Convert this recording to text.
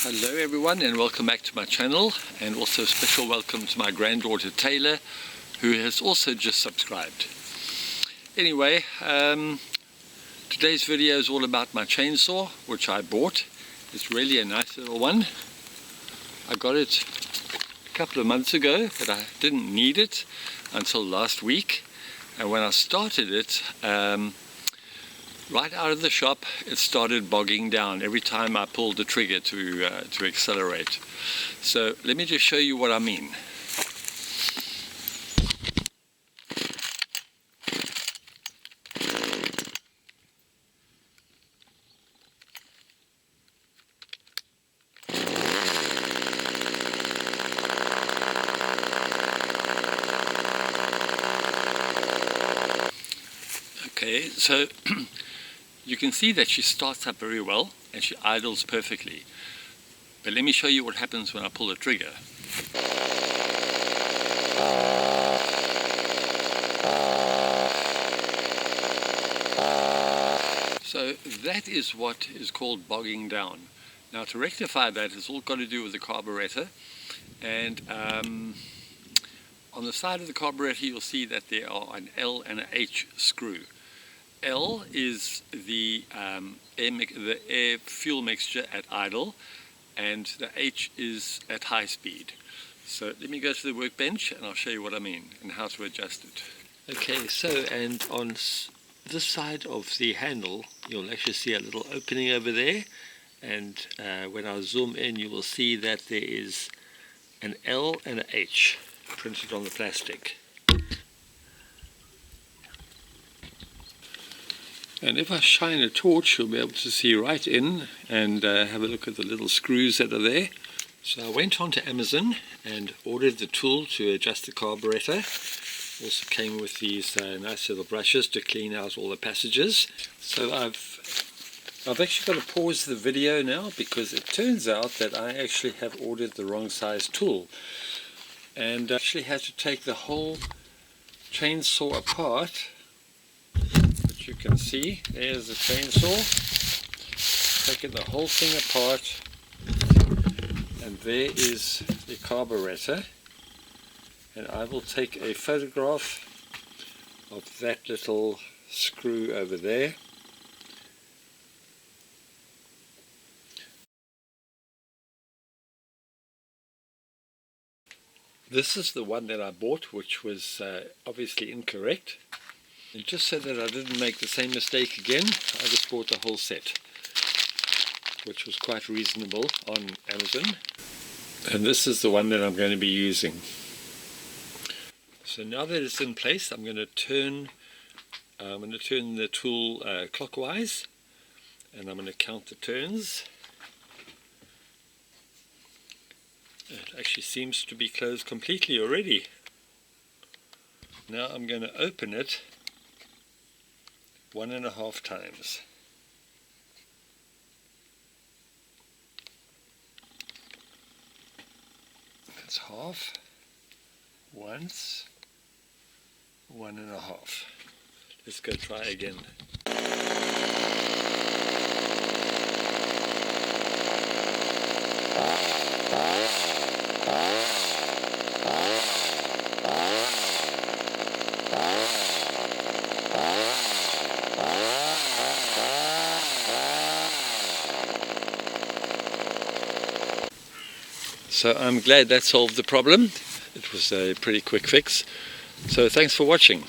Hello everyone and welcome back to my channel, and also a special welcome to my granddaughter Taylor, who has also just subscribed. Anyway, today's video is all about my chainsaw which I bought. It's really a nice little one. I got it a couple of months ago, but I didn't need it until last week, and when I started it, right out of the shop, it started bogging down every time I pulled the trigger to accelerate. So let me just show you what I mean. Okay, so you can see that she starts up very well and she idles perfectly. But let me show you what happens when I pull the trigger. So that is what is called bogging down. Now to rectify that, it's all got to do with the carburetor, and on the side of the carburetor you'll see that there are an L and an H screw. L is the air fuel mixture at idle, and the H is at high speed. So let me go to the workbench and I'll show you what I mean and how to adjust it. Okay, so and on this side of the handle you'll actually see a little opening over there, and when I zoom in you will see that there is an L and an H printed on the plastic. And if I shine a torch, you'll be able to see right in and have a look at the little screws that are there. So I went on to Amazon and ordered the tool to adjust the carburetor. Also came with these nice little brushes to clean out all the passages. So I've actually got to pause the video now because it turns out that I actually have ordered the wrong size tool, and actually had to take the whole chainsaw apart. You can see there's the chainsaw, taking the whole thing apart, and there is the carburetor, and I will take a photograph of that little screw over there. This is the one that I bought, which was obviously incorrect. And just so that I didn't make the same mistake again, I just bought the whole set, which was quite reasonable on Amazon. And this is the one that I'm going to be using. So now that it's in place, I'm going to turn the tool clockwise, and I'm going to count the turns. It actually seems to be closed completely already. Now I'm going to open it 1.5 times. That's half. Once. 1.5. Let's go try again. So I'm glad that solved the problem. It was a pretty quick fix. So thanks for watching.